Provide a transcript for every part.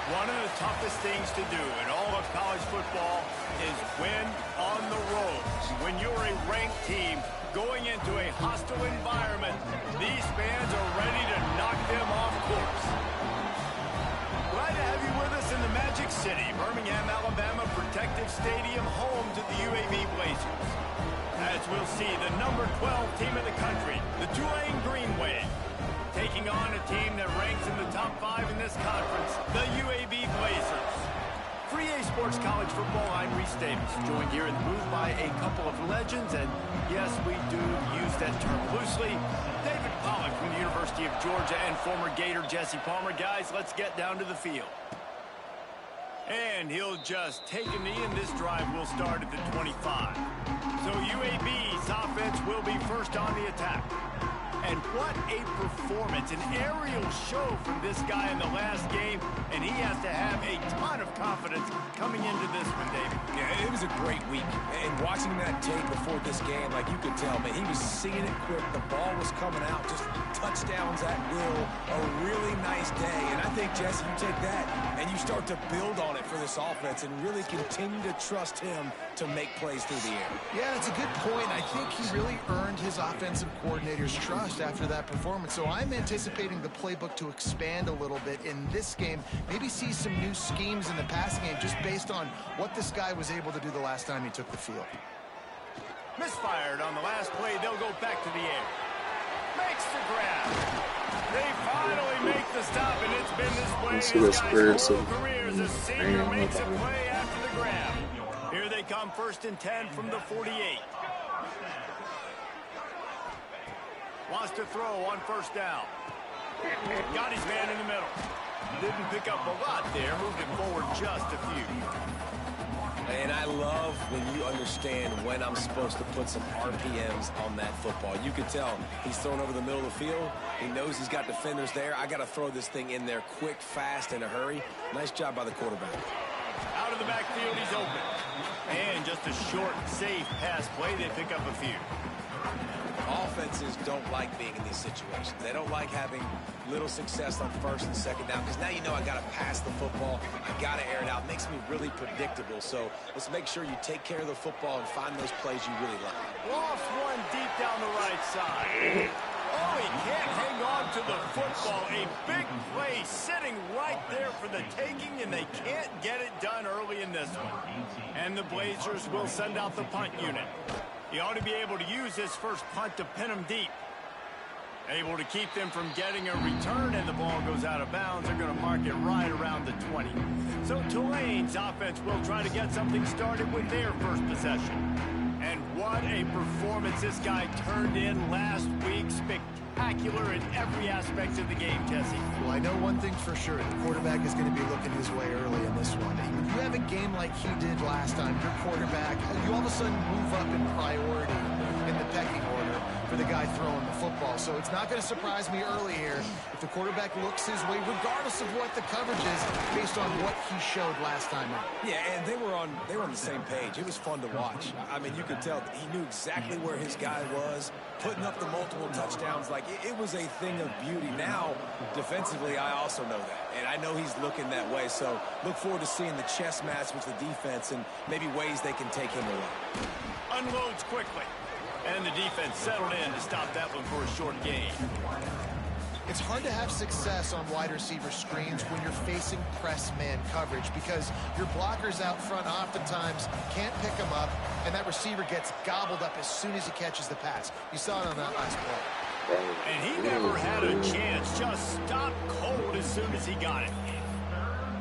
One of the toughest things to do in all of college football is win on the road. When you're a ranked team going into a hostile environment, these fans are ready to knock them off course. Glad to have you with us in the Magic City, Birmingham, Alabama Protective Stadium, home to the UAB Blazers. As we'll see, the number 12 team in the country, the Tulane Green Wave, taking on a team that ranks in the top 5 in this conference, the UAB Blazers. For EA Sports College Football, I'm Reese Davis, joined here in the booth by a couple of legends, and yes, we do use that term loosely. David Pollack from the University of Georgia and former Gator Jesse Palmer. Guys, let's get down to the field. And he'll just take a knee, and this drive will start at the 25. So UAB's offense will be first on the attack. And what a performance, an aerial show from this guy in the last game, and he has to have a ton of confidence coming into this one, David. Yeah, it was a great week, and watching that tape before this game, like you could tell, man, he was seeing it quick, the ball was coming out, just touchdowns at will, a really nice day, and I think, Jesse, you take that, and you start to build on it for this offense and really continue to trust him to make plays through the air. Yeah, that's a good point. I think he really earned his offensive coordinator's trust after that performance. So I'm anticipating the playbook to expand a little bit in this game. Maybe see some new schemes in the passing game just based on what this guy was able to do the last time he took the field. Misfired on the last play. They'll go back to the air. Makes the grab. They finally make the stop, and it's been this way his guy's whole career as a senior makes a play after the grab. Here they come, 1st and 10 from the 48. Wants to throw on 1st down. Got his man in the middle. Didn't pick up a lot there. Moved it forward just a few. And I love when you understand when I'm supposed to put some RPMs on that football. You can tell he's throwing over the middle of the field. He knows he's got defenders there. I got to throw this thing in there quick, fast, in a hurry. Nice job by the quarterback. Out of the backfield, he's open. And just a short, safe pass play. They pick up a few. Offenses don't like being in these situations. They don't like having little success on 1st and 2nd down because now you know I got to pass the football. I got to air it out. It makes me really predictable. So let's make sure you take care of the football and find those plays you really like. Lost one deep down the right side. Oh, he can't hang on to the football. A big play sitting right there for the taking, and they can't get it done early in this one. And the Blazers will send out the punt unit. He ought to be able to use his first punt to pin them deep. Able to keep them from getting a return, and the ball goes out of bounds. They're going to mark it right around the 20. So Tulane's offense will try to get something started with their first possession. And what a performance this guy turned in last week. Spectacular in every aspect of the game, Jesse. Well, I know one thing for sure. The quarterback is going to be looking his way early in this one. When you have a game like he did last time, your quarterback, you all of a sudden move up in priority in the pecking order for the guy throwing the football. So it's not going to surprise me early here if the quarterback looks his way, regardless of what the coverage is, based on what he showed last time out. Yeah, and they were on the same page. It was fun to watch. I mean, you could tell he knew exactly where his guy was, putting up the multiple touchdowns. Like, it was a thing of beauty. Now, defensively, I also know that. And I know he's looking that way. So look forward to seeing the chess match with the defense and maybe ways they can take him away. Unloads quickly. And the defense settled in to stop that one for a short gain. It's hard to have success on wide receiver screens when you're facing press man coverage because your blockers out front oftentimes can't pick them up, and that receiver gets gobbled up as soon as he catches the pass. You saw it on that last play. And he never had a chance. Just stopped cold as soon as he got it.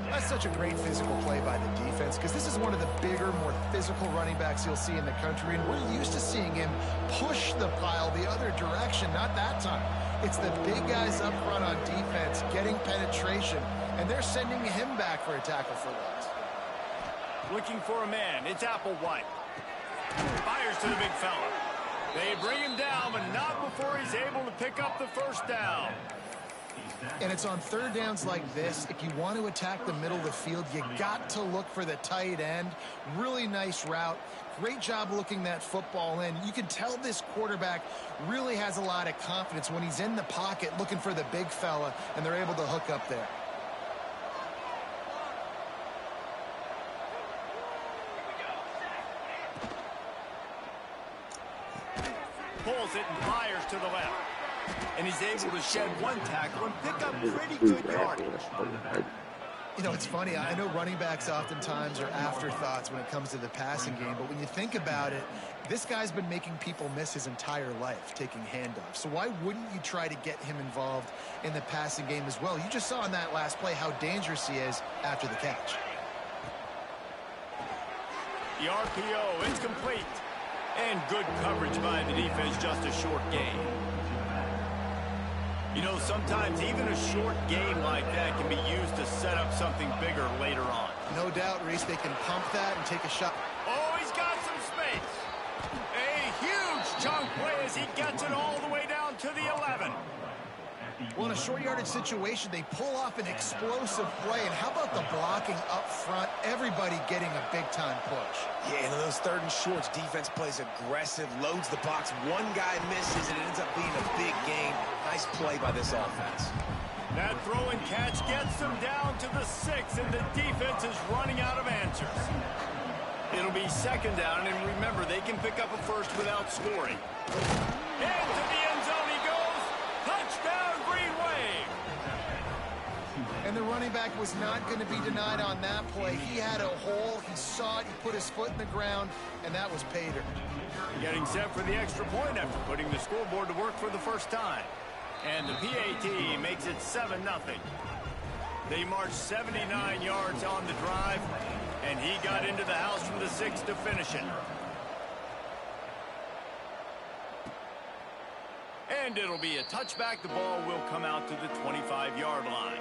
That's such a great physical play by the defense because this is one of the bigger, more physical running backs you'll see in the country, and we're used to seeing him push the pile the other direction. Not that time. It's the big guys up front on defense getting penetration, and they're sending him back for a tackle for loss. Looking for a man. It's Applewhite. Fires to the big fella. They bring him down, but not before he's able to pick up the 1st down. And it's on 3rd downs like this. If you want to attack the middle of the field, you got to look for the tight end. Really nice route. Great job looking that football in. You can tell this quarterback really has a lot of confidence when he's in the pocket looking for the big fella, and they're able to hook up there. pulls it and fires to the left. And he's able to shed one tackle and pick up pretty good yardage. You know, it's funny. I know running backs oftentimes are afterthoughts when it comes to the passing game, but when you think about it, this guy's been making people miss his entire life taking handoffs. So why wouldn't you try to get him involved in the passing game as well? You just saw in that last play how dangerous he is after the catch. The RPO is complete. And good coverage by the defense, just a short gain. You know, sometimes even a short game like that can be used to set up something bigger later on. No doubt, Reese, they can pump that and take a shot. Oh, he's got some space. A huge chunk play as he gets it all the way down to the 11. Well, in a short yardage situation, they pull off an explosive play. And how about the blocking up front? Everybody getting a big-time push. Yeah, and those 3rd and shorts, defense plays aggressive, loads the box. One guy misses, and it ends up being a big gain. Nice play by this offense. That throw and catch gets them down to the 6, and the defense is running out of answers. It'll be 2nd down, and remember, they can pick up a first without scoring. Into the end zone he goes. Touchdown, Green Wave. And the running back was not going to be denied on that play. He had a hole. He saw it. He put his foot in the ground, and that was pay dirt. Getting set for the extra point after putting the scoreboard to work for the first time. And the PAT makes it 7-0. They marched 79 yards on the drive, and he got into the house from the 6 to finish it. And it'll be a touchback. The ball will come out to the 25-yard line.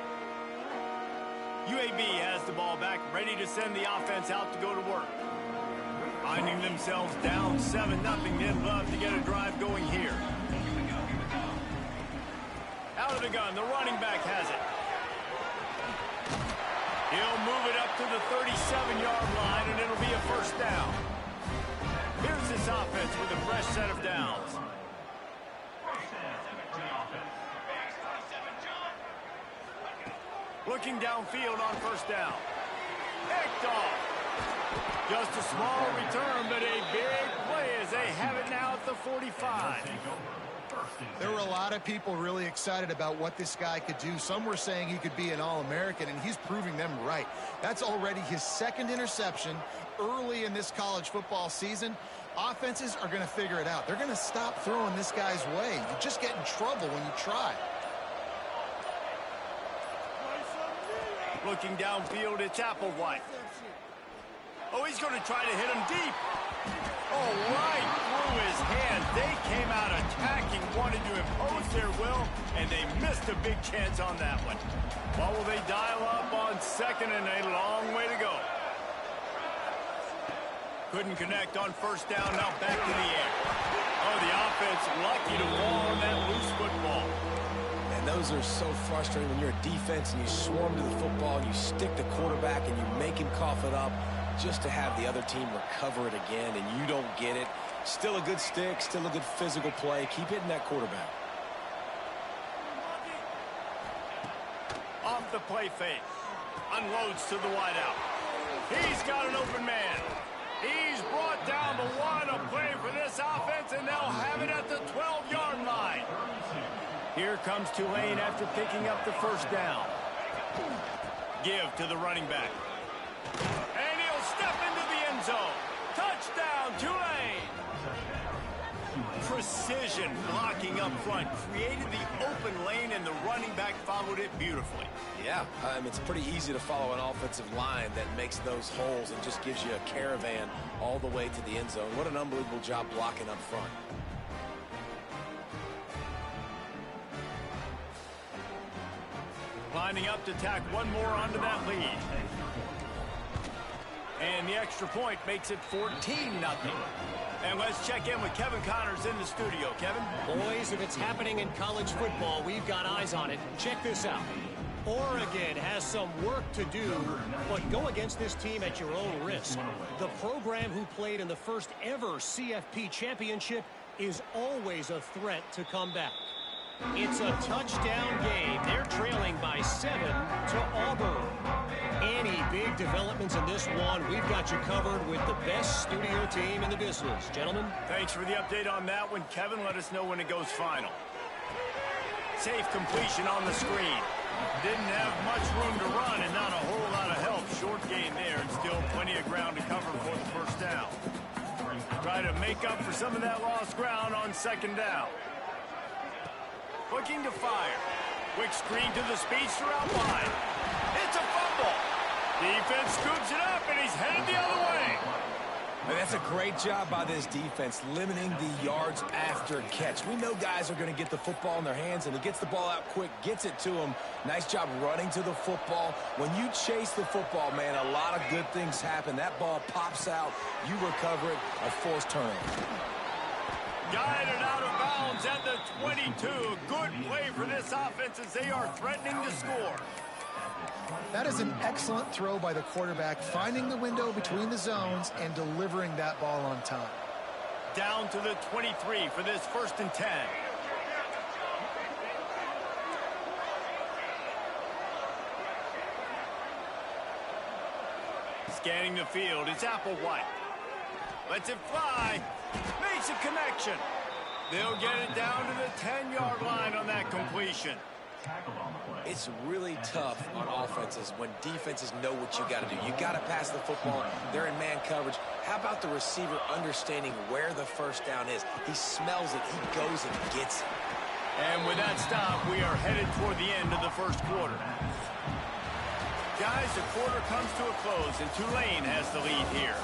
UAB has the ball back, ready to send the offense out to go to work. Finding themselves down 7-0, they'd love to get a drive going here. Out of the gun, the running back has it. He'll move it up to the 37-yard line, and it'll be a first down. Here's this offense with a fresh set of downs. Looking downfield on first down. Picked off. Just a small return, but a big play as they have it now at the 45. There were a lot of people really excited about what this guy could do. Some were saying he could be an All-American, and he's proving them right. That's already his 2nd interception early in this college football season. Offenses are going to figure it out. They're going to stop throwing this guy's way. You just get in trouble when you try. Looking downfield, it's Applewhite. Oh, he's going to try to hit him deep. Oh, right through his hands. They came out attacking, wanted to impose their will, and they missed a big chance on that one. Well, will they dial up on 2nd and a long way to go? Couldn't connect on first down, now back to the air. Oh, the offense lucky to fall on that loose football. And those are so frustrating when you're a defense and you swarm to the football, you stick the quarterback, and you make him cough it up just to have the other team recover it again, and you don't get it. Still a good stick, still a good physical play. Keep hitting that quarterback. Off the play fake. Unloads to the wideout. He's got an open man. He's brought down the one. A play for this offense, and they'll have it at the 12-yard line. Here comes Tulane after picking up the first down. Give to the running back. And he'll step into the end zone. Touchdown, Tulane! Precision blocking up front created the open lane, and the running back followed it beautifully. Yeah, it's pretty easy to follow an offensive line that makes those holes and just gives you a caravan all the way to the end zone. What an unbelievable job blocking up front. Lining up to tack one more onto that lead. And the extra point makes it 14-0. And let's check in with Kevin Connors in the studio. Kevin? Boys, if it's happening in college football, we've got eyes on it. Check this out. Oregon has some work to do, but go against this team at your own risk. The program who played in the first ever CFP championship is always a threat to come back. It's a touchdown game. They're trailing by 7 to Auburn. Any big big developments in this one. We've got you covered with the best studio team in the business. Gentlemen. Thanks for the update on that one, Kevin. Let us know when it goes final. Safe completion on the screen. Didn't have much room to run and not a whole lot of help. Short gain there and still plenty of ground to cover for the first down. Try to make up for some of that lost ground on second down. Looking to fire. Quick screen to the speedster out wide. It's a fumble. Defense scoops it up, and he's headed the other way. That's a great job by this defense, limiting the yards after catch. We know guys are going to get the football in their hands, and he gets the ball out quick, gets it to them. Nice job running to the football. When you chase the football, man, a lot of good things happen. That ball pops out, you recover it, a forced turnover. Guided out of bounds at the 22. Good play for this offense as they are threatening to score. That is an excellent throw by the quarterback, finding the window between the zones and delivering that ball on time. Down to the 23 for this 1st and 10. Scanning the field, it's Applewhite. Lets it fly. Makes a connection. They'll get it down to the 10-yard line on that completion. It's really tough on offenses when defenses know what you got to do. You got to pass the football. They're in man coverage. How about the receiver understanding where the first down is? He smells it. He goes and gets it. And with that stop, we are headed toward the end of the first quarter. Guys, the quarter comes to a close, and Tulane has the lead here.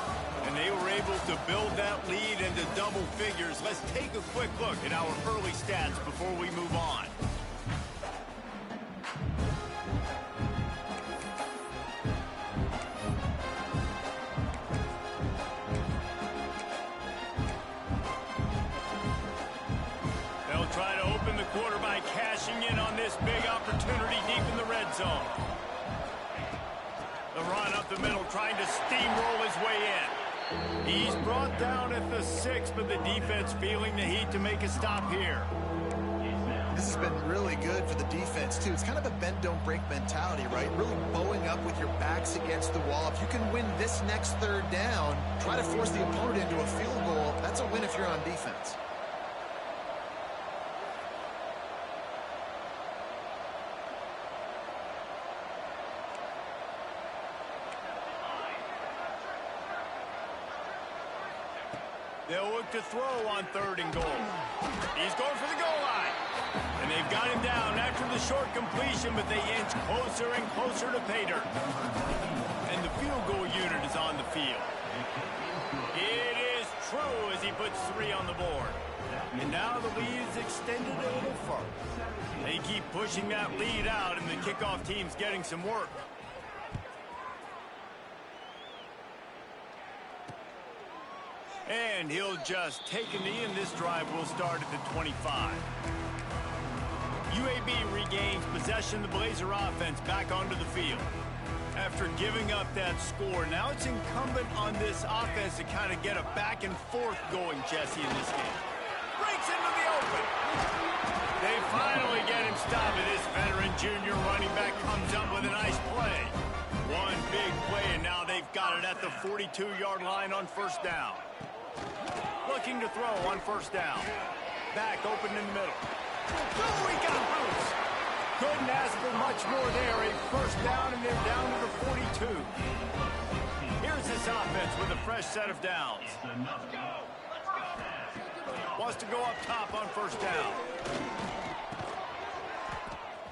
And they were able to build that lead into double figures. Let's take a quick look at our early stats before we move on. Try to open the quarter by cashing in on this big opportunity deep in the red zone. The run up the middle, trying to steamroll his way in. He's brought down at the 6, but the defense feeling the heat to make a stop here. This has been really good for the defense, too. It's kind of a bend-don't-break mentality, right? Really bowing up with your backs against the wall. If you can win this next 3rd down, try to force the opponent into a field goal. That's a win if you're on defense. They'll look to throw on 3rd and goal. He's going for the goal line. And they've got him down after the short completion, but they inch closer and closer to pay dirt. And the field goal unit is on the field. It is true as he puts 3 on the board. And now the lead is extended a little further. They keep pushing that lead out, and the kickoff team's getting some work. And he'll just take a knee, and this drive will start at the 25. UAB regains possession of the Blazer offense back onto the field. After giving up that score, now it's incumbent on this offense to kind of get a back and forth going, Jesse, in this game. Breaks into the open. They finally get him stopped, and this veteran junior running back comes up with a nice play. One big play, and now they've got it at the 42-yard line on 1st down. Looking to throw on 1st down. Back open in the middle. Oh, he got loose. Couldn't ask for much more there. A 1st down, and they're down to the 42. Here's this offense with a fresh set of downs. Wants to go up top on 1st down.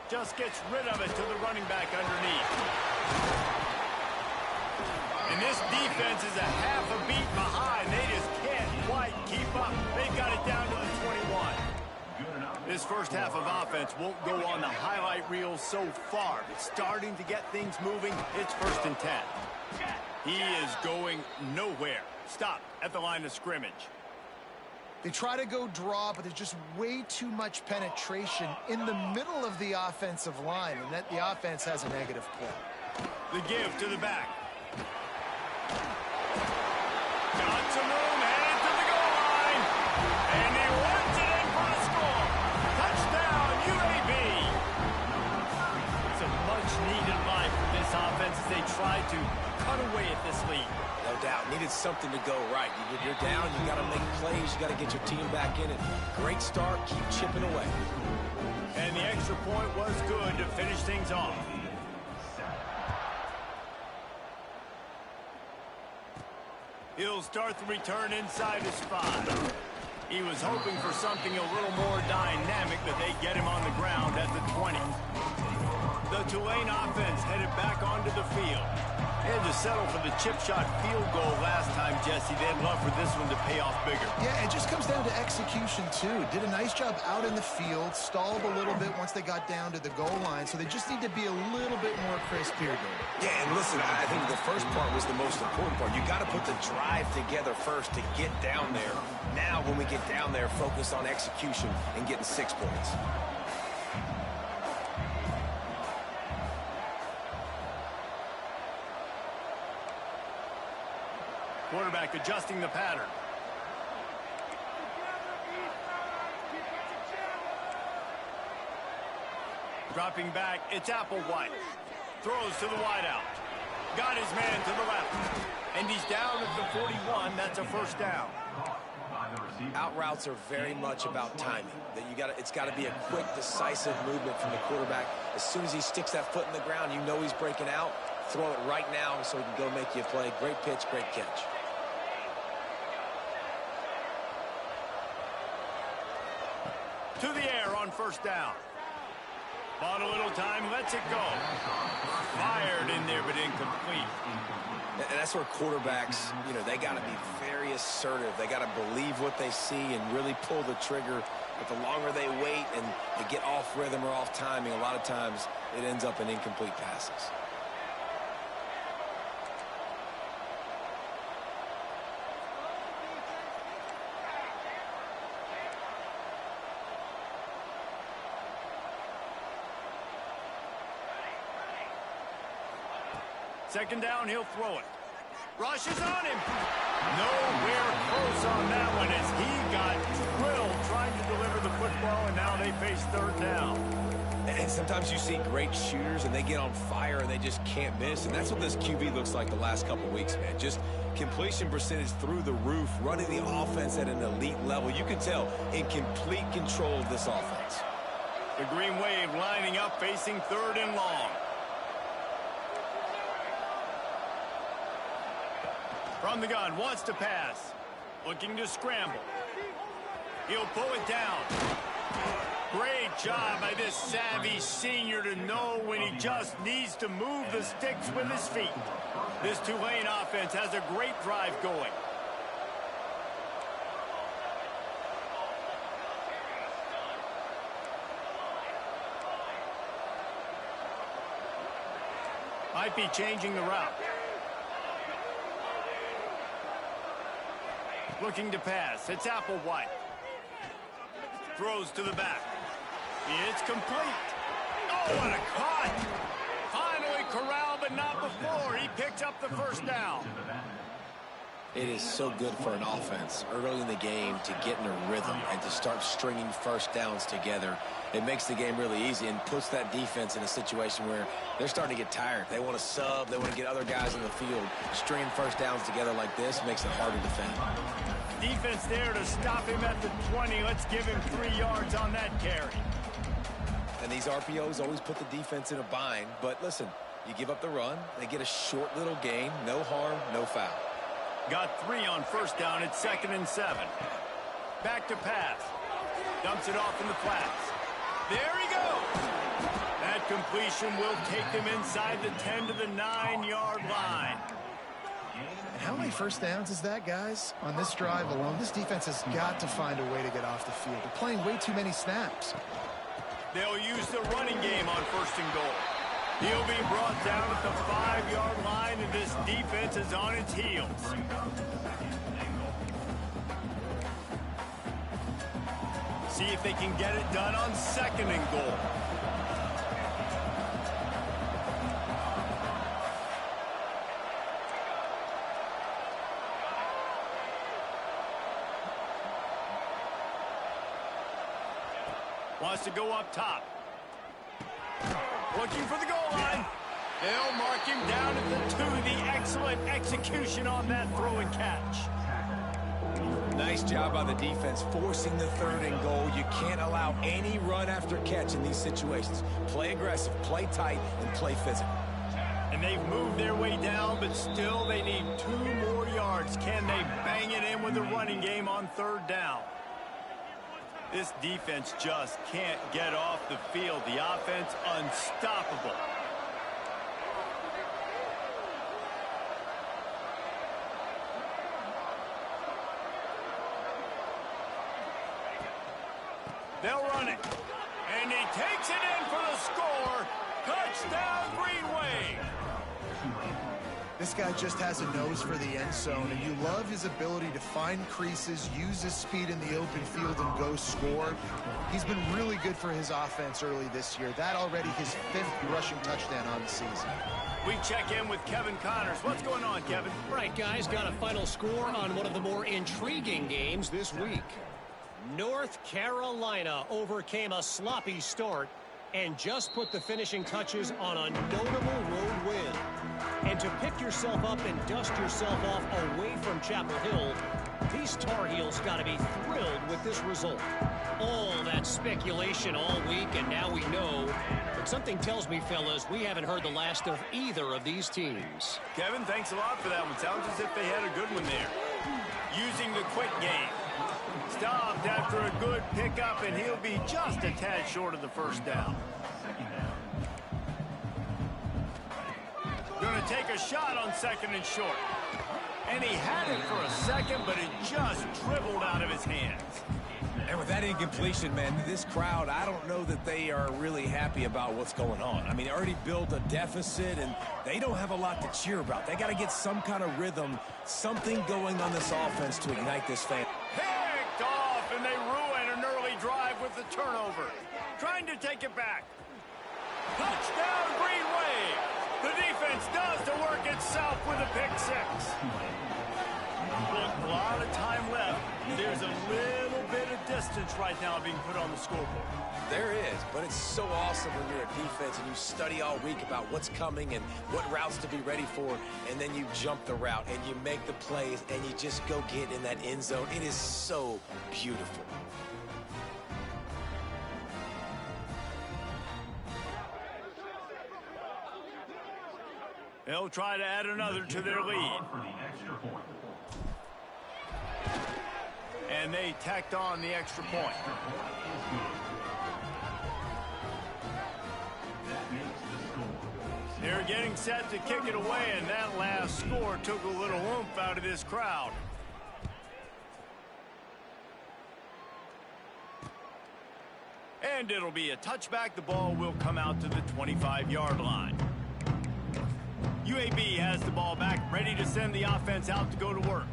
Just gets rid of it to the running back underneath. And this defense is a half a beat behind. They just can't quite keep up. They've got it down to the 21. This first half of offense won't go on the highlight reel so far, but starting to get things moving. It's 1st and 10. He is going nowhere. Stop at the line of scrimmage. They try to go draw, but there's just way too much penetration in the middle of the offensive line, and that the offense has a negative play. The give to the back. Got some room, headed to the goal line. And he runs it in for a score. Touchdown, UAB. It's a much-needed line for this offense as they try to cut away at this lead. No doubt. Needed something to go right. You're down. You got to make plays. You got to get your team back in it. Great start. Keep chipping away. And the extra point was good to finish things off. He'll start the return inside his 5. He was hoping for something a little more dynamic, but they get him on the ground at the 20. The Tulane offense headed back onto the field. They had to settle for the chip shot field goal last time, Jesse. They'd love for this one to pay off bigger. Yeah, it just comes down to execution, too. Did a nice job out in the field, stalled a little bit once they got down to the goal line, so they just need to be a little bit more crisp here, Dave. Yeah, and listen, I think the first part was the most important part. You got to put the drive together first to get down there. Now, when we get down there, focus on execution and getting 6 points. Quarterback adjusting the pattern. Dropping back, it's Applewhite. Throws to the wideout. Got his man to the left. And he's down at the 41. That's a first down. Out routes are very much about timing. It's got to be a quick, decisive movement from the quarterback. As soon as he sticks that foot in the ground, you know he's breaking out. Throw it right now so he can go make you a play. Great pitch, great catch. To the air on first down. Bought a little time, lets it go. Fired in there, but incomplete. And that's where quarterbacks, they got to be very assertive. They got to believe what they see and really pull the trigger. But the longer they wait and they get off rhythm or off timing, a lot of times it ends up in incomplete passes. Second down, he'll throw it. Rushes on him. Nowhere close on that one as he got drilled trying to deliver the football, and now they face third down. And sometimes you see great shooters, and they get on fire, and they just can't miss. And that's what this QB looks like the last couple weeks, man. Just completion percentage through the roof, running the offense at an elite level. You can tell in complete control of this offense. The Green Wave lining up, facing third and long. From the gun, wants to pass. Looking to scramble. He'll pull it down. Great job by this savvy senior to know when he just needs to move the sticks with his feet. This Tulane offense has a great drive going. Might be changing the route. Looking to pass. It's Applewhite. Throws to the back. It's complete. Oh, what a cut. Finally corralled, but not before. He picked up the first down. It is so good for an offense early in the game to get in a rhythm and to start stringing first downs together. It makes the game really easy and puts that defense in a situation where they're starting to get tired. They want to sub. They want to get other guys in the field. Stringing first downs together like this makes it hard to defend. Defense there to stop him at the 20. Let's give him 3 yards on that carry. And these RPOs always put the defense in a bind. But listen, you give up the run, they get a short little gain. No harm, no foul. Got 3 on first down. It's 2nd and 7. Back to pass. Dumps it off in the flats. There he goes. That completion will take them inside the 10 to the 9-yard line. How many first downs is that, guys? On this drive alone, this defense has got to find a way to get off the field. They're playing way too many snaps. They'll use the running game on 1st and goal. He'll be brought down at the 5-yard line, and this defense is on its heels. See if they can get it done on 2nd and goal. Wants to go up top. Looking for the goal line. They'll mark him down at the 2. Excellent execution on that throw and catch. Nice job by the defense forcing the 3rd and goal. You can't allow any run after catch in these situations. Play aggressive, play tight, and play physical. And they've moved their way down, but still they need 2 more yards. Can they bang it in with the running game on 3rd down? This defense just can't get off the field. The offense unstoppable. They'll run it. And he takes it in for the score. Touchdown, Green Wave. This guy just has a nose for the end zone, and you love his ability to find creases, use his speed in the open field, and go score. He's been really good for his offense early this year. That already his 5th rushing touchdown on the season. We check in with Kevin Connors. What's going on, Kevin? Right, guys, got a final score on one of the more intriguing games this week. North Carolina overcame a sloppy start and just put the finishing touches on a notable road win. And to pick yourself up and dust yourself off away from Chapel Hill, these Tar Heels got to be thrilled with this result. All that speculation all week, and now we know. But something tells me, fellas, we haven't heard the last of either of these teams. Kevin, thanks a lot for that one. Sounds as if they had a good one there. Using the quick game. Stopped after a good pickup, and he'll be just a tad short of the 1st down. Going to take a shot on 2nd and short. And he had it for a second, but it just dribbled out of his hands. And with that incompletion, man, this crowd, I don't know that they are really happy about what's going on. I mean, they already built a deficit, and they don't have a lot to cheer about. They got to get some kind of rhythm, something going on this offense to ignite this fan. Picked off, and they ruin an early drive with the turnover. Trying to take it back. Touchdown, Green Wave. The defense does the work itself with a pick 6. Look, a lot of time left. There's a little bit of distance right now being put on the scoreboard. There is, but it's so awesome when you're a defense and you study all week about what's coming and what routes to be ready for, and then you jump the route and you make the plays and you just go get in that end zone. It is so beautiful. They'll try to add another to their lead. And they tacked on the extra point. They're getting set to kick it away, and that last score took a little oomph out of this crowd. And it'll be a touchback. The ball will come out to the 25-yard line. UAB has the ball back, ready to send the offense out to go to work.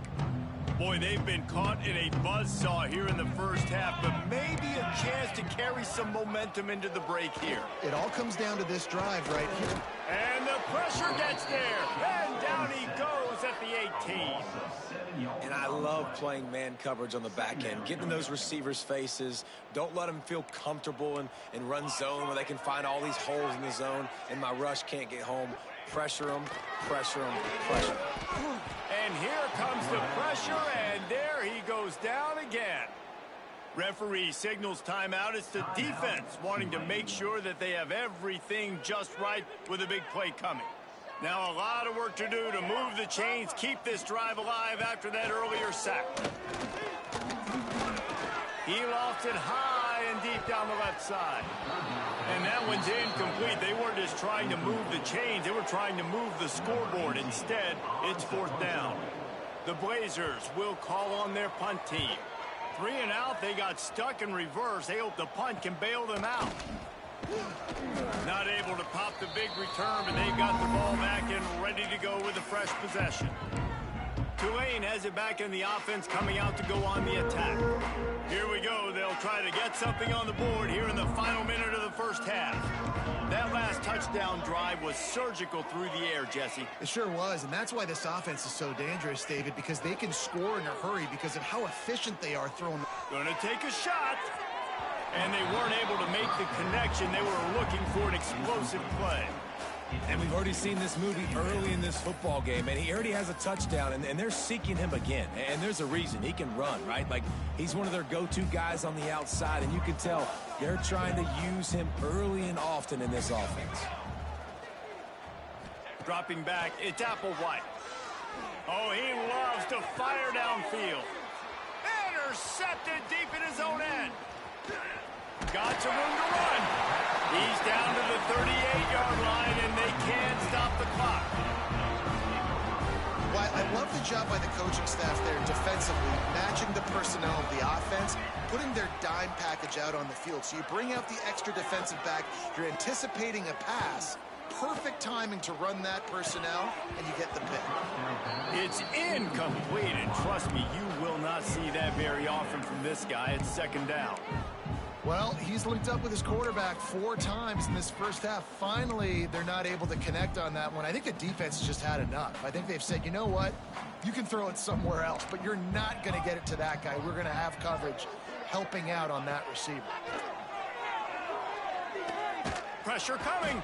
Boy, they've been caught in a buzzsaw here in the 1st half, but maybe a chance to carry some momentum into the break here. It all comes down to this drive right here. And the pressure gets there, and down he goes at the 18. And I love playing man coverage on the back end, getting those receivers' faces. Don't let them feel comfortable and run zone where they can find all these holes in the zone, and my rush can't get home. Pressure them, pressure them, pressure them. And here comes the pressure, and there he goes down again. Referee signals timeout. It's the defense wanting to make sure that they have everything just right with a big play coming. Now a lot of work to do to move the chains, keep this drive alive after that earlier sack. He lost it high and deep down the left side. And that one's incomplete. They weren't just trying to move the chains. They were trying to move the scoreboard. Instead, it's 4th down. The Blazers will call on their punt team. 3 and out. They got stuck in reverse. They hope the punt can bail them out. Not able to pop the big return, but they've got the ball back and ready to go with a fresh possession. Tulane has it back in the offense, coming out to go on the attack. Here we go. They'll try to get something on the board here in the final minute of the 1st half. That last touchdown drive was surgical through the air, Jesse. It sure was, and that's why this offense is so dangerous, David, because they can score in a hurry because of how efficient they are throwing. Gonna take a shot. And they weren't able to make the connection. They were looking for an explosive play. And we've already seen this movie early in this football game, and he already has a touchdown, and they're seeking him again. And there's a reason. He can run, right? Like, he's one of their go-to guys on the outside, and you can tell they're trying to use him early and often in this offense. Dropping back, it's Applewhite. Oh, he loves to fire downfield. Intercepted deep in his own end. Got some room to run. He's down to the 38-yard line, and they can't stop the clock. Well, I love the job by the coaching staff there defensively, matching the personnel of the offense, putting their dime package out on the field. So you bring out the extra defensive back, you're anticipating a pass, perfect timing to run that personnel, and you get the pick. It's incomplete, and trust me, you will not see that very often from this guy. It's second down. Well, he's linked up with his quarterback 4 times in this first half. Finally, they're not able to connect on that one. I think the defense has just had enough. I think they've said, you know what? You can throw it somewhere else, but you're not going to get it to that guy. We're going to have coverage helping out on that receiver. Pressure coming.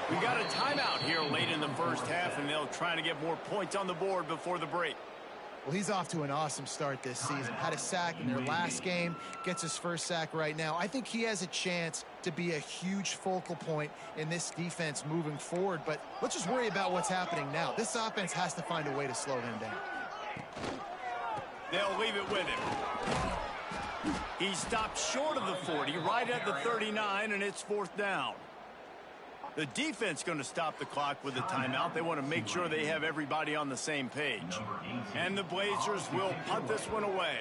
We got a timeout here late in the first half, and they'll try to get more points on the board before the break. Well, he's off to an awesome start this season. Had a sack in their last game, gets his first sack right now. I think he has a chance to be a huge focal point in this defense moving forward, but let's just worry about what's happening now. This offense has to find a way to slow him down. They'll leave it with him. He stopped short of the 40, right at the 39, and it's 4th down. The defense going to stop the clock with a timeout. They want to make sure they have everybody on the same page. And the Blazers will punt this one away.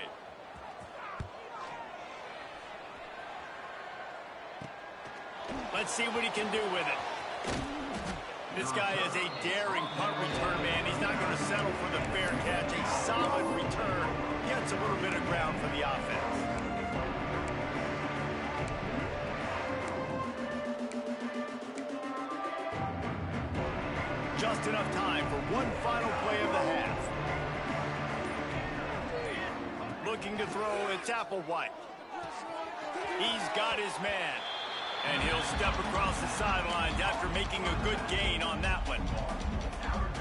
Let's see what he can do with it. This guy is a daring punt return man. He's not going to settle for the fair catch. A solid return. Gets a little bit of ground for the offense. Just enough time for one final play of the half. Looking to throw, it's Applewhite. He's got his man. And he'll step across the sidelines after making a good gain on that one.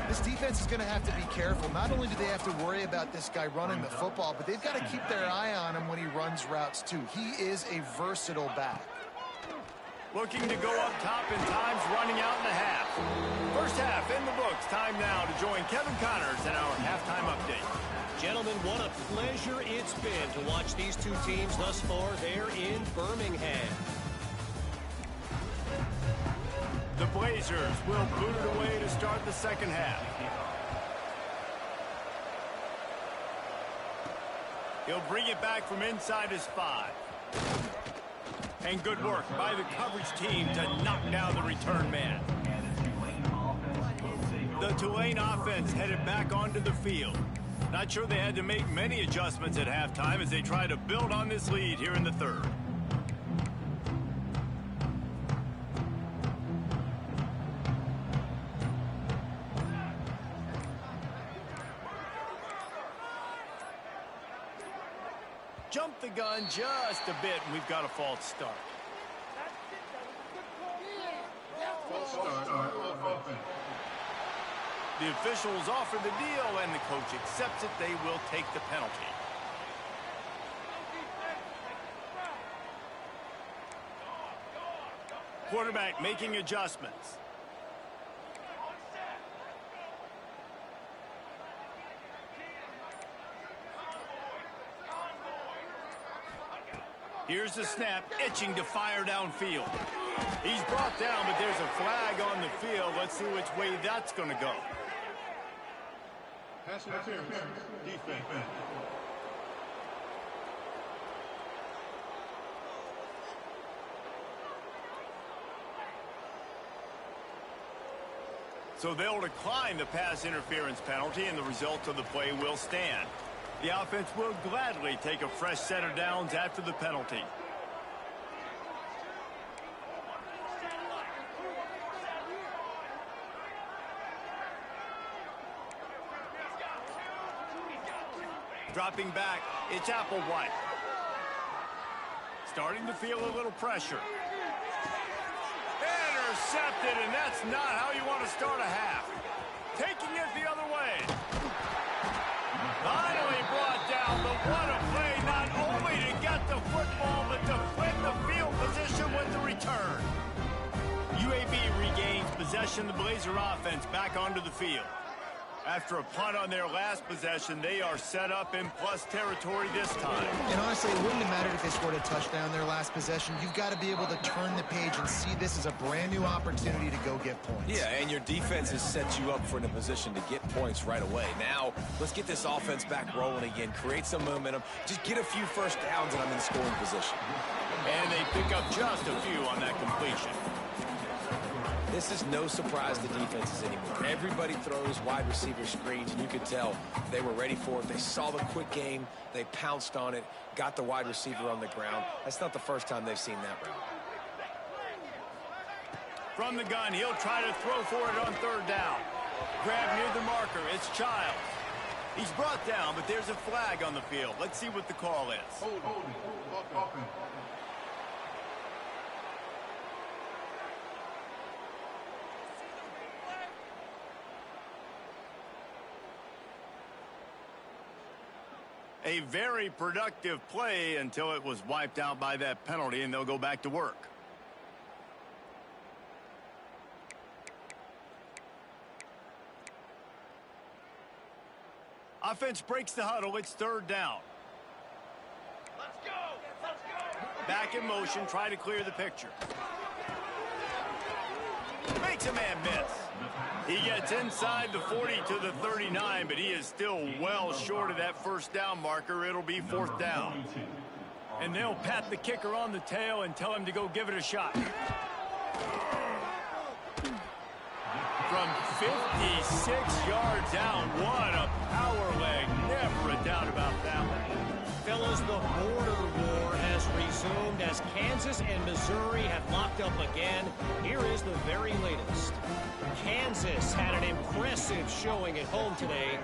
This defense is going to have to be careful. Not only do they have to worry about this guy running the football, but they've got to keep their eye on him when he runs routes too. He is a versatile back. Looking to go up top, and time's running out in the half. First half in the books. Time now to join Kevin Connors in our halftime update. Gentlemen, what a pleasure it's been to watch these two teams thus far there in Birmingham. The Blazers will boot it away to start the second half. He'll bring it back from inside his 5. And good work by the coverage team to knock down the return man. The Tulane offense headed back onto the field. Not sure they had to make many adjustments at halftime as they try to build on this lead here in the third. Jump the gun just a bit, and we've got a false start. The officials offer the deal, and the coach accepts it. They will take the penalty. Quarterback making adjustments. Here's the snap, itching to fire downfield. He's brought down, but there's a flag on the field. Let's see which way that's going to go. Pass interference, defense. So they'll decline the pass interference penalty, and the result of the play will stand. The offense will gladly take a fresh set of downs after the penalty. Dropping back, it's Applewhite. Starting to feel a little pressure. intercepted, and that's not how you want to start a half. Taking it the other way. Finally brought down. The what a play, not only to get the football, but to flip the field position with the return. UAB regains possession of the Blazer offense back onto the field. After a punt on their last possession, they are set up in plus territory this time. And honestly, it wouldn't have mattered if they scored a touchdown their last possession. You've got to be able to turn the page and see this as a brand new opportunity to go get points. Yeah, and your defense has set you up for in a position to get points right away. Now, let's get this offense back rolling again, create some momentum, just get a few first downs, and I'm in scoring position. And they pick up just a few on that completion. This is no surprise to defenses anymore. Everybody throws wide receiver screens, and you could tell they were ready for it. They saw the quick game. They pounced on it, got the wide receiver on the ground. That's not the first time they've seen that route. From the gun, he'll try to throw for it on third down. Grab near the marker. It's Childs. He's brought down, but there's a flag on the field. Let's see what the call is. A very productive play until it was wiped out by that penalty, and they'll go back to work. Offense breaks the huddle. It's third down. Let's go! Let's go! Back in motion. Try to clear the picture. Makes a man miss. He gets inside the 40 to the 39, but he is still well short of that first down marker. It'll be fourth down. And they'll pat the kicker on the tail and tell him to go give it a shot. From 56 yards out, what a power leg. Never a doubt about that one. Fellas, the border war has resumed as Kansas and Missouri have locked up again. Here is the very latest. Kansas had an impressive showing at home today,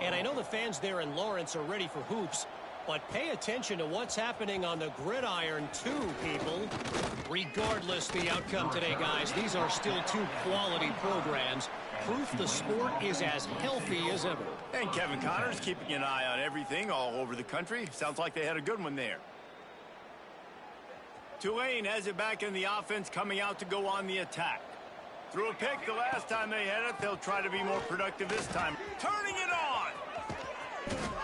and I know the fans there in Lawrence are ready for hoops, but pay attention to what's happening on the gridiron too, people. Regardless the outcome today, guys, these are still two quality programs. Proof the sport is as healthy as ever. And Kevin Connor's keeping an eye on everything all over the country. Sounds like they had a good one there. Tulane has it back in the offense, coming out to go on the attack. Threw a pick the last time they had it. They'll try to be more productive this time. Turning it on.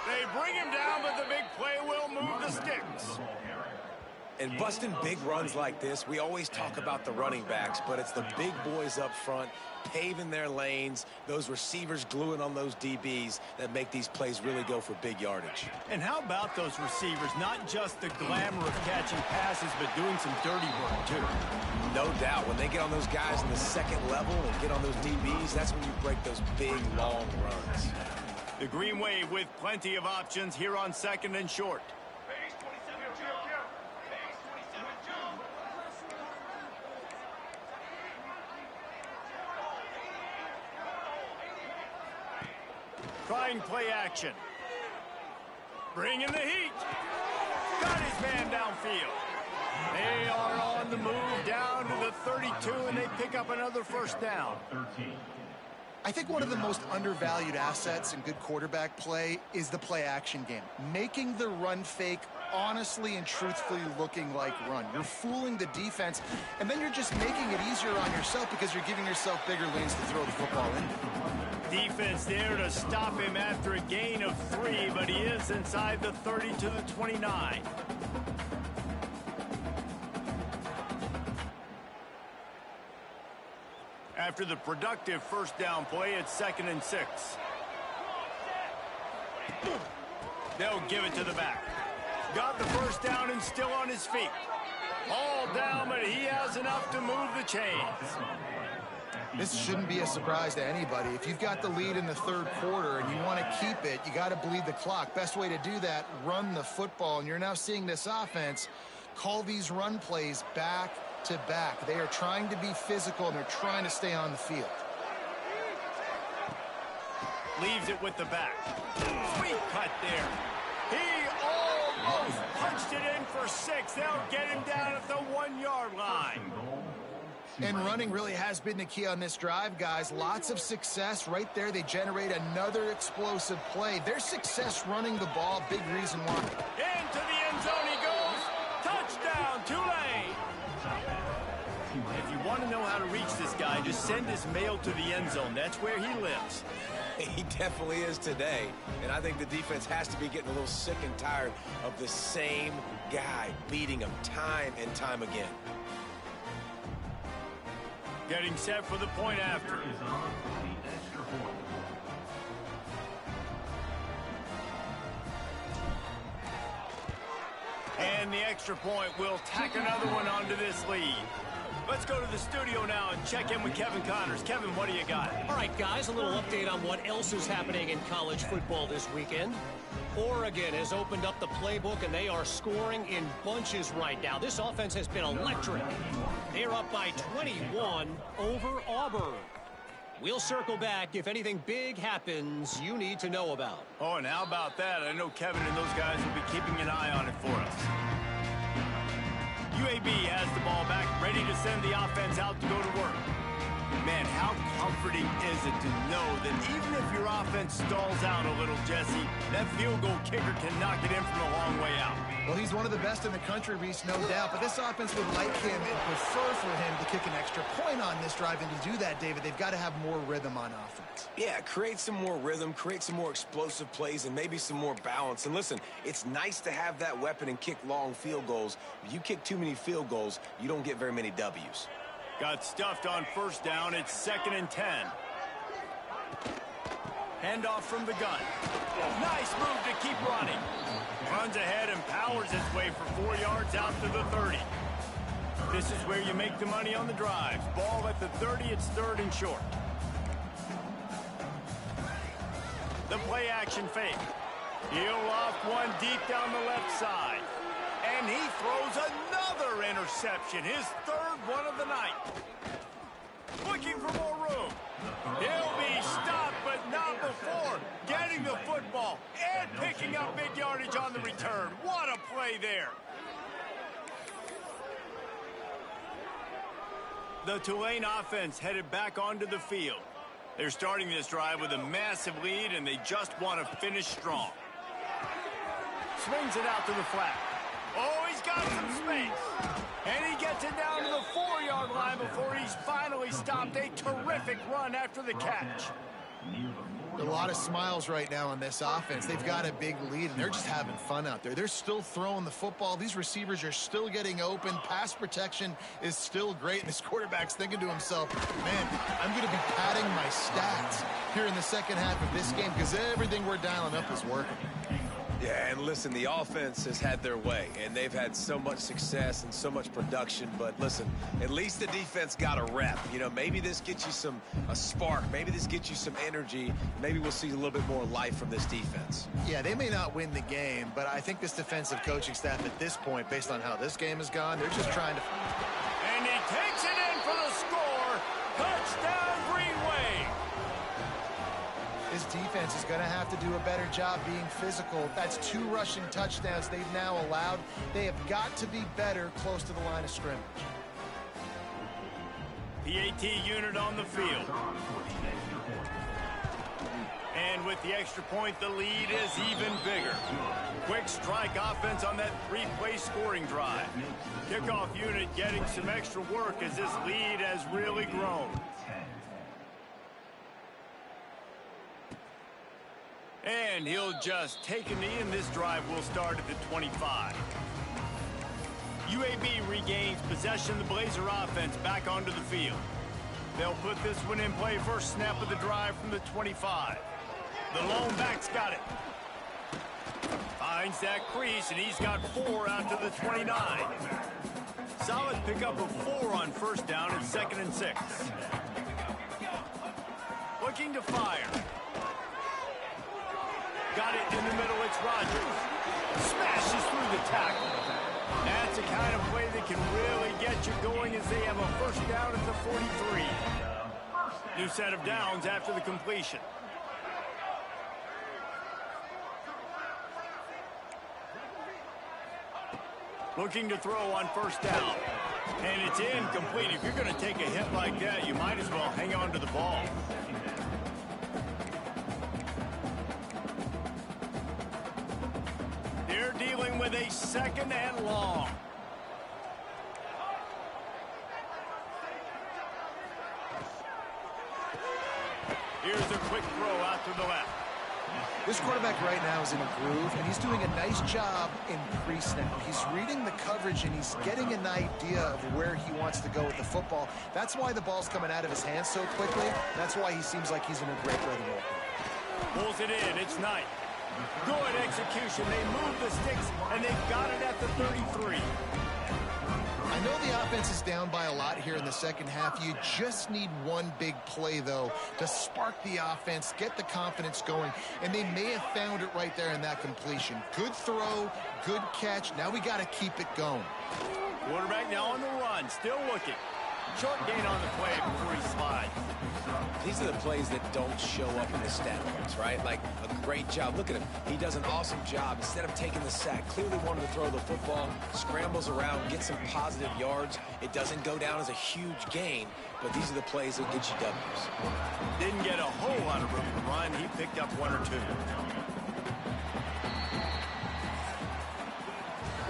They bring him down, but the big play will move the sticks. And busting big runs like this, we always talk about the running backs, but it's the big boys up front, paving their lanes, those receivers gluing on those DBs that make these plays really go for big yardage. And how about those receivers? Not just the glamour of catching passes, but doing some dirty work, too. No doubt. When they get on those guys in the second level and get on those DBs, that's when you break those big, long runs. The Green Wave with plenty of options here on second and short. Trying play action. Bringing the heat. Got his man downfield. They are on the move down to the 32, and they pick up another first down. I think one of the most undervalued assets in good quarterback play is the play action game. Making the run fake honestly and truthfully looking like run. You're fooling the defense, and then you're just making it easier on yourself because you're giving yourself bigger lanes to throw the football in. Defense there to stop him after a gain of 3, but he is inside the 30 to the 29. After the productive first down play, it's 2nd and 6. They'll give it to the back. Got the first down and still on his feet. All down, but he has enough to move the chains. This shouldn't be a surprise to anybody. If you've got the lead in the third quarter and you want to keep it, you got to bleed the clock. Best way to do that, run the football. And you're now seeing this offense call these run plays back to back. They are trying to be physical, and they're trying to stay on the field. Leaves it with the back. Sweet cut there. He almost punched it in for 6. They'll get him down at the 1-yard line. And running really has been the key on this drive, guys. Lots of success right there. They generate another explosive play. Their success running the ball, big reason why. Into the end zone he goes. Touchdown, Tulane. If you want to know how to reach this guy, just send his mail to the end zone. That's where he lives. He definitely is today. And I think the defense has to be getting a little sick and tired of the same guy beating them time and time again. Getting set for the point after. And the extra point will tack another one onto this lead. Let's go to the studio now and check in with Kevin Connors. Kevin, what do you got? All right, guys, a little update on what else is happening in college football this weekend. Oregon has opened up the playbook, and they are scoring in bunches right now. This offense has been electric. They're up by 21 over Auburn. We'll circle back if anything big happens you need to know about. Oh, and how about that? I know Kevin and those guys will be keeping an eye on it for us. UAB has the ball back, ready to send the offense out to go to work. Man, how comforting is it to know that even if your offense stalls out a little, Jesse, that field goal kicker can knock it in from a long way out. Well, he's one of the best in the country, Reese, no doubt. But this offense would like him and prefer for him to kick an extra point on this drive. And to do that, David, they've got to have more rhythm on offense. Yeah, create some more rhythm, create some more explosive plays, and maybe some more balance. And listen, it's nice to have that weapon and kick long field goals. If you kick too many field goals, you don't get very many W's. Got stuffed on first down. It's 2nd and 10. Handoff from the gun. Nice move to keep running. Runs ahead and powers his way for 4 yards out to the 30. This is where you make the money on the drives. Ball at the 30, it's 3rd and short. The play action fake. He'll loft one deep down the left side. And he throws another interception, his 3rd one of the night. Looking for more room. He'll be stopped, but not before getting the football and picking up big yardage on the return. What a play there. The Tulane offense headed back onto the field. They're starting this drive with a massive lead, and they just want to finish strong. Swings it out to the flat. Oh, he's got some space. And he gets it down to the 4-yard line before he's finally stopped. A terrific run after the catch. A lot of smiles right now on this offense. They've got a big lead, and they're just having fun out there. They're still throwing the football. These receivers are still getting open. Pass protection is still great, and this quarterback's thinking to himself, man, I'm going to be padding my stats here in the second half of this game because everything we're dialing up is working. Yeah, and listen, the offense has had their way, and they've had so much success and so much production. But listen, at least the defense got a rep. You know, maybe this gets you a spark. Maybe this gets you some energy. Maybe we'll see a little bit more life from this defense. Yeah, they may not win the game, but I think this defensive coaching staff at this point, based on how this game has gone, they're just trying to... And he takes it in for the score. Touchdown, Green Wave. This defense is going to have to do a better job being physical. That's 2 rushing touchdowns they've now allowed. They have got to be better close to the line of scrimmage. PAT unit on the field. And with the extra point, the lead is even bigger. Quick strike offense on that 3-play scoring drive. Kickoff unit getting some extra work as this lead has really grown. And he'll just take a knee, and this drive will start at the 25. UAB regains possession. The Blazer offense back onto the field. They'll put this one in play. First snap of the drive from the 25. The lone back's got it. Finds that crease, and he's got 4 out to the 29. Solid pickup of 4 on first down at 2nd and 6. Looking to fire. Got it in the middle, it's Rogers. Smashes through the tackle. That's the kind of play that can really get you going as they have a first down at the 43. New set of downs after the completion. Looking to throw on first down. And it's incomplete. If you're going to take a hit like that, you might as well hang on to the ball. They're dealing with a second and long. Here's a quick throw out to the left. This quarterback right now is in a groove, and he's doing a nice job in pre-snap. He's reading the coverage, and he's getting an idea of where he wants to go with the football. That's why the ball's coming out of his hands so quickly. That's why he seems like he's in a great rhythm. Pulls it in. It's Knight. Good execution. They move the sticks, and they've got it at the 33. I know the offense is down by a lot here in the second half. You just need one big play, though, to spark the offense, get the confidence going, and they may have found it right there in that completion. Good throw, good catch. Now we got to keep it going. Quarterback now on the run, still looking. Short gain on the play before he slides. These are the plays that don't show up in the stat books, right? Like a great job. Look at him. He does an awesome job. Instead of taking the sack, clearly wanted to throw the football, scrambles around, gets some positive yards. It doesn't go down as a huge gain, but these are the plays that get you W's. Didn't get a whole lot of room to run. He picked up one or two.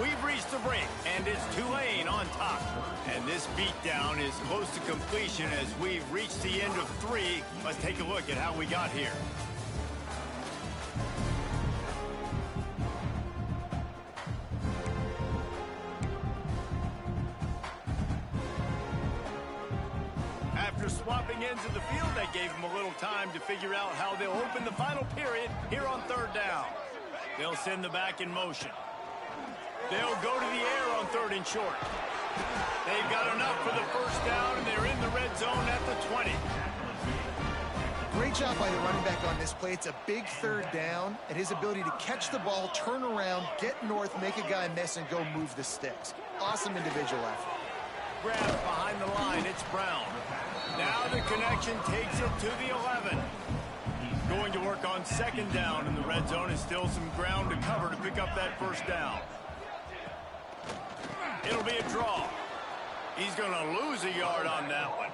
We've reached the break, and it's Tulane on top. And this beatdown is close to completion as we've reached the end of 3. Let's take a look at how we got here. After swapping ends of the field, that gave them a little time to figure out how they'll open the final period here on 3rd down. They'll send the back in motion. They'll go to the air on 3rd and short. They've got enough for the first down, and they're in the red zone at the 20. Great job by the running back on this play. It's a big 3rd down, and his ability to catch the ball, turn around, get north, make a guy miss, and go move the sticks. Awesome individual effort. Grab behind the line. It's Brown. Now the connection takes it to the 11. Going to work on 2nd down in the red zone, and still some ground to cover to pick up that first down. It'll be a draw. He's going to lose a yard on that one.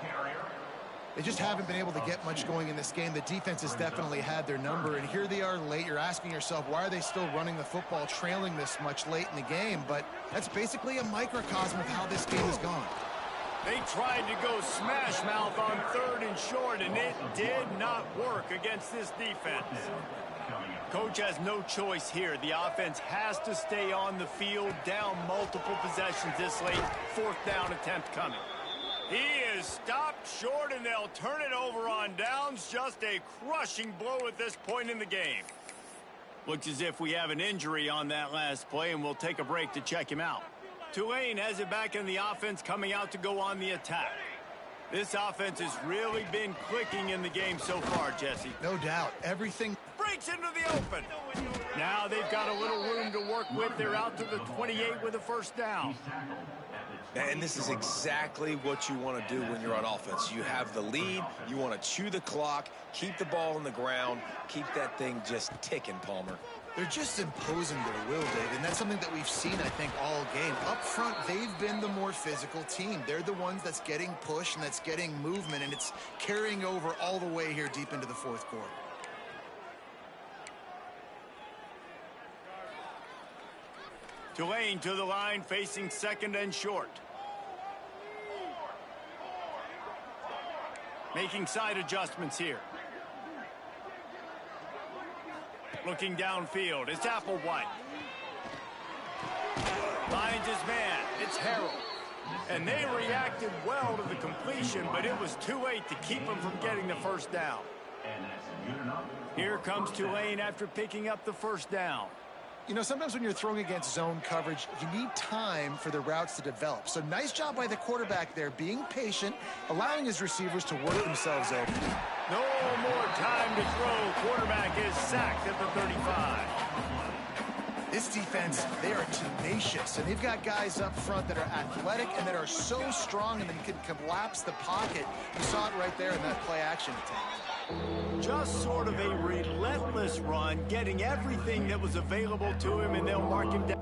They just haven't been able to get much going in this game. The defense has definitely had their number, and here they are late. You're asking yourself, why are they still running the football, trailing this much late in the game? But that's basically a microcosm of how this game has gone. They tried to go smash mouth on 3rd and short, and it did not work against this defense. Coach has no choice here. The offense has to stay on the field, down multiple possessions this late. 4th down attempt coming. He is stopped short, and they'll turn it over on downs. Just a crushing blow at this point in the game. Looks as if we have an injury on that last play, and we'll take a break to check him out. Tulane has it back in the offense, coming out to go on the attack. This offense has really been clicking in the game so far, Jesse. No doubt. Everything breaks into the open. Now they've got a little room to work with. They're out to the 28 with a first down. And this is exactly what you want to do when you're on offense. You have the lead. You want to chew the clock, keep the ball on the ground, keep that thing just ticking, Palmer. They're just imposing their will, Dave, and that's something that we've seen, I think, all game. Up front, they've been the more physical team. They're the ones that's getting push and that's getting movement, and it's carrying over all the way here deep into the 4th quarter. Tulane to the line, facing 2nd and short. Making side adjustments here. Looking downfield, it's Applewhite. Finds his man, it's Harrell. And they reacted well to the completion, but it was too late to keep them from getting the first down. Here comes Tulane after picking up the first down. You know, sometimes when you're throwing against zone coverage, you need time for the routes to develop. So nice job by the quarterback there, being patient, allowing his receivers to work themselves open. No more time to throw. Quarterback is sacked at the 35. This defense, they are tenacious, and they've got guys up front that are athletic and that are so strong and that can collapse the pocket. You saw it right there in that play-action attempt. Just sort of a relentless run, getting everything that was available to him, and they'll mark him down.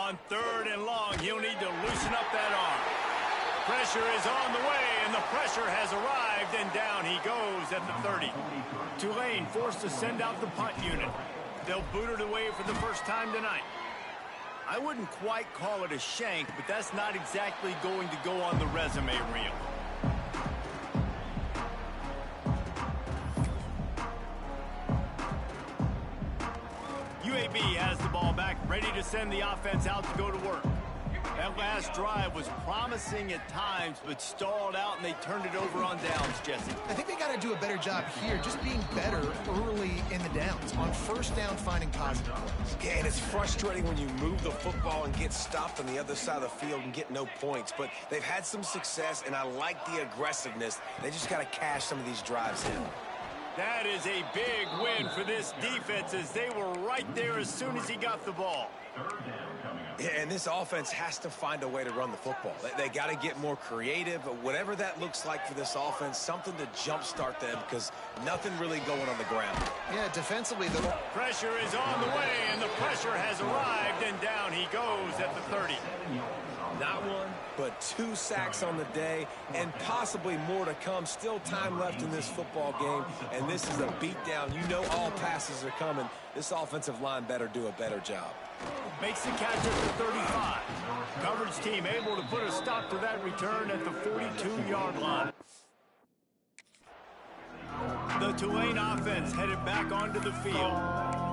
On 3rd and long, he'll need to loosen up that arm. Pressure is on the way, and the pressure has arrived, and down he goes at the 30. Tulane forced to send out the punt unit. They'll boot it away for the first time tonight. I wouldn't quite call it a shank, but that's not exactly going to go on the resume reel. UAB has the ball back, ready to send the offense out to go to work. That last drive was promising at times, but stalled out, and they turned it over on downs, Jesse. I think they got to do a better job here, just being better early in the downs. On 1st down, finding positive plays. Yeah, and it's frustrating when you move the football and get stopped on the other side of the field and get no points. But they've had some success, and I like the aggressiveness. They just got to cash some of these drives in. That is a big win for this defense, as they were right there as soon as he got the ball. Yeah, and this offense has to find a way to run the football. They got to get more creative, whatever that looks like for this offense, something to jumpstart them, because nothing really going on the ground. Yeah, defensively, the pressure is on the way, and the pressure has arrived, and down he goes at the 30. Not one, but 2 sacks on the day, and possibly more to come. Still time left in this football game, and this is a beatdown. You know all passes are coming. This offensive line better do a better job. Makes the catch at the 35. Coverage team able to put a stop to that return at the 42-yard line. The Tulane offense headed back onto the field.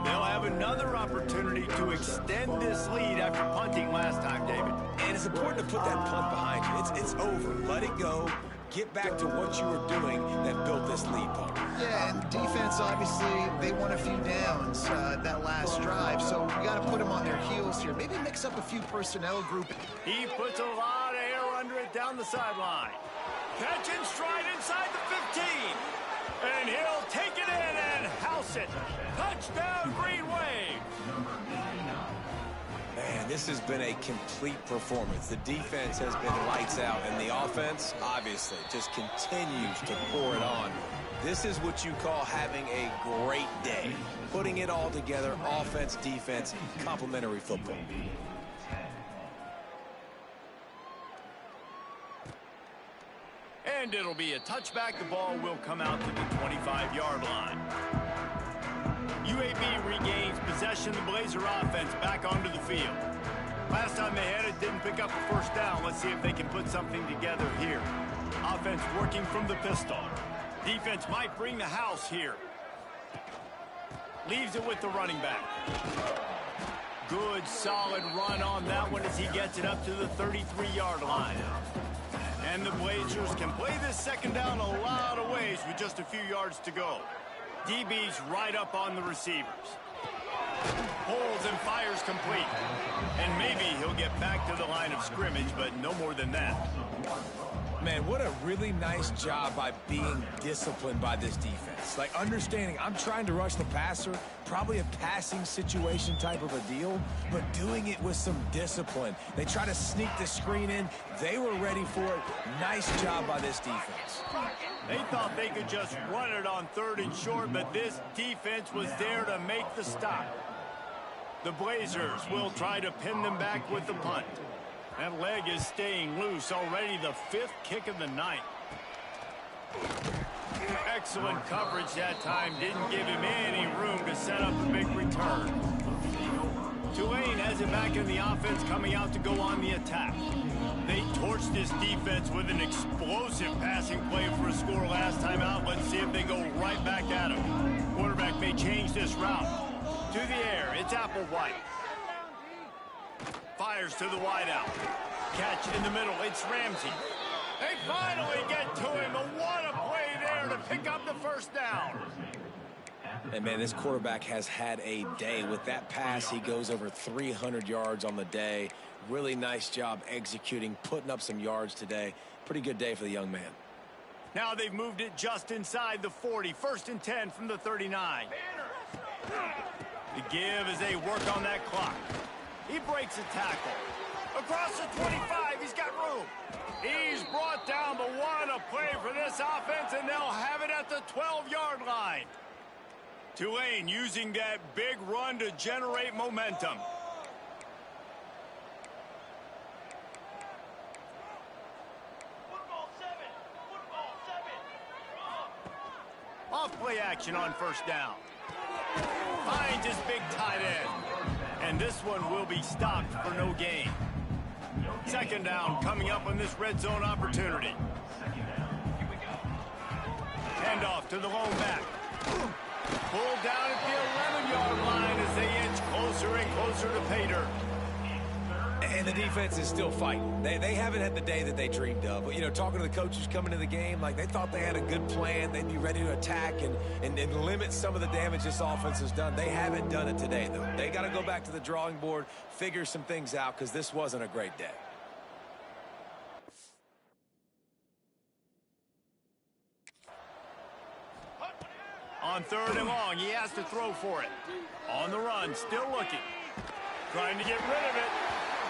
They'll have another opportunity to extend this lead after punting last time, David. And it's important to put that punt behind you. It's over. Let it go. Get back to what you were doing that built this lead, Paul. Yeah, and defense, obviously, they won a few downs that last drive, so we got to put them on their heels here. Maybe mix up a few personnel group. He puts a lot of air under it down the sideline. Catch and stride inside the 15. And he'll take it in and house it. Touchdown, Green Wave. Man, this has been a complete performance. The defense has been lights out, and the offense, obviously, just continues to pour it on. This is what you call having a great day. Putting it all together, offense, defense, complementary football. And it'll be a touchback. The ball will come out to the 25-yard line. UAB regains possession. The Blazer offense back onto the field. Last time they had it, didn't pick up a 1st down. Let's see if they can put something together here. Offense working from the pistol. Defense might bring the house here. Leaves it with the running back. Good, solid run on that one as he gets it up to the 33-yard line. And the Blazers can play this 2nd down a lot of ways with just a few yards to go. DB's right up on the receivers. Holds and fires complete. And maybe he'll get back to the line of scrimmage, but no more than that. Man, what a really nice job by being disciplined by this defense. Like, understanding I'm trying to rush the passer, probably a passing situation type of a deal, but doing it with some discipline. They try to sneak the screen in. They were ready for it. Nice job by this defense. They thought they could just run it on 3rd and short, but this defense was there to make the stop. The Blazers will try to pin them back with the punt. That leg is staying loose. Already the 5th kick of the night. Excellent coverage that time. Didn't give him any room to set up a big return. Tulane has it back in the offense, coming out to go on the attack. They torched this defense with an explosive passing play for a score last time out. Let's see if they go right back at him. Quarterback may change this route. To the air, it's Applewhite. Fires to the wideout. Catch in the middle, it's Ramsey. They finally get to him, but what a play there to pick up the 1st down. And, man, this quarterback has had a day. With that pass, he goes over 300 yards on the day. Really nice job executing, putting up some yards today. Pretty good day for the young man. Now they've moved it just inside the 40. 1st and 10 from the 39. The give as they work on that clock. He breaks a tackle. Across the 25, he's got room. He's brought down, but what a play for this offense, and they'll have it at the 12-yard line. Tulane using that big run to generate momentum. off play action on first down. Finds his big tight end. And this one will be stopped for no gain. Second down coming up on this red zone opportunity. Hand off to the lone back. Pulled down at the 11-yard line as they inch closer and closer to pay dirt. And the defense is still fighting. They haven't had the day that they dreamed of. But, you know, talking to the coaches coming into the game, like they thought they had a good plan. They'd be ready to attack and limit some of the damage this offense has done. They haven't done it today, though. They got to go back to the drawing board, figure some things out, because this wasn't a great day. On third and long, he has to throw for it. On the run, still looking. Trying to get rid of it.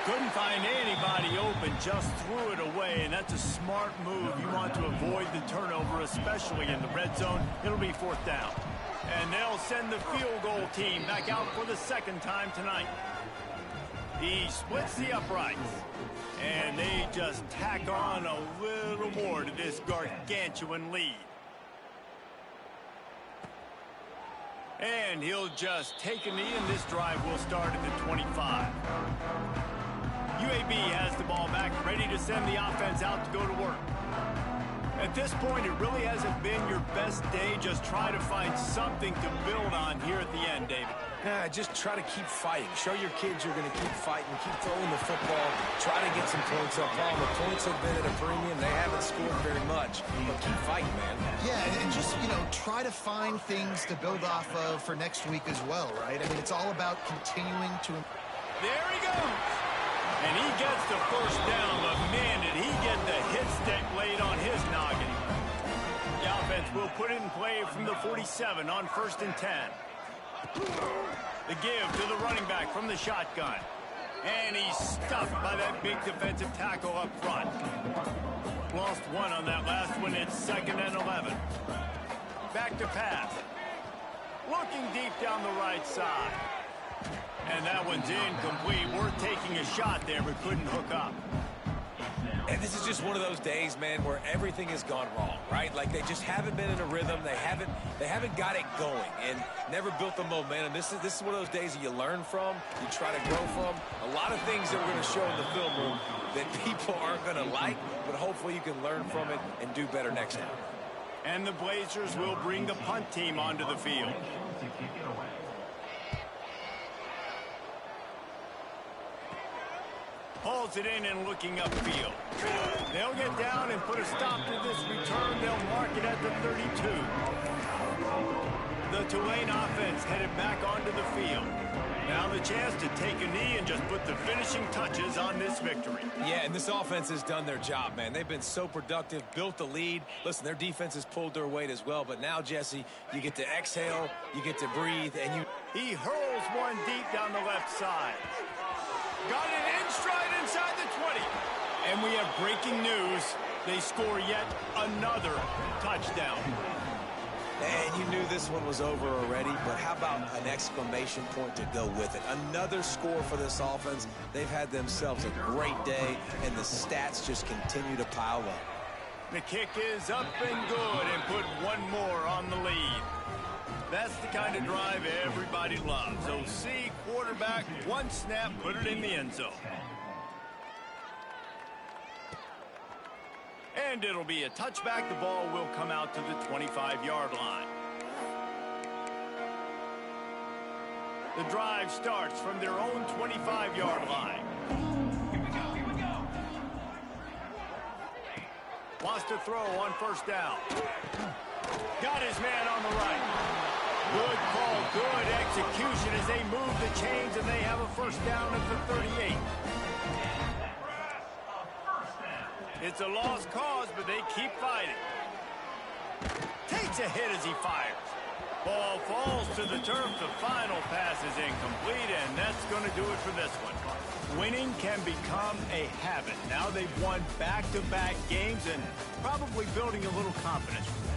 Couldn't find anybody open, just threw it away, and that's a smart move. You want to avoid the turnover, especially in the red zone. It'll be fourth down. And they'll send the field goal team back out for the second time tonight. He splits the uprights, and they just tack on a little more to this gargantuan lead. And he'll just take a knee, and this drive will start at the 25. UAB has the ball back, ready to send the offense out to go to work. At this point, it really hasn't been your best day. Just try to find something to build on here at the end, David. Just try to keep fighting. Show your kids you're going to keep fighting, keep throwing the football, try to get some points up. The points have been at a premium. They haven't scored very much, but keep fighting, man. Yeah, and just, you know, try to find things to build off of for next week as well, right? I mean, it's all about continuing to... There he goes. And he gets the first down, but man, did he get the hit stick laid on his noggin. The offense will put it in play from the 47 on 1st and 10. The give to the running back from the shotgun. And he's stuffed by that big defensive tackle up front. Lost one on that last one. It's 2nd and 11. Back to pass. Looking deep down the right side. And that one's incomplete. Worth taking a shot there, but couldn't hook up. And this is just one of those days, man, where everything has gone wrong, right? Like they just haven't been in a rhythm. They haven't got it going and never built the momentum. This is one of those days that you learn from, you try to grow from. A lot of things that we're going to show in the film room that people aren't going to like, but hopefully you can learn from it and do better next time. And the Blazers will bring the punt team onto the field. Hauls it in and looking upfield. They'll get down and put a stop to this return. They'll mark it at the 32. The Tulane offense headed back onto the field. Now the chance to take a knee and just put the finishing touches on this victory. Yeah, and this offense has done their job, man. They've been so productive, built the lead. Listen, their defense has pulled their weight as well. But now, Jesse, you get to exhale, you get to breathe, and you... He hurls one deep down the left side. Got it in stride inside the 20. And we have breaking news. They score yet another touchdown. And you knew this one was over already, but how about an exclamation point to go with it? Another score for this offense. They've had themselves a great day, and the stats just continue to pile up. The kick is up and good, and put one more on the lead. That's the kind of drive everybody loves. OC, quarterback, one snap, put it in the end zone. And it'll be a touchback. The ball will come out to the 25-yard line. The drive starts from their own 25-yard line. Wants to throw on first down. Got his man on the right. Good call, good execution as they move the chains, and they have a first down at the 38. It's a lost cause, but they keep fighting. Takes a hit as he fires. Ball falls to the turf. The final pass is incomplete, and that's going to do it for this one. Winning can become a habit. Now they've won back-to-back games and probably building a little confidence from that.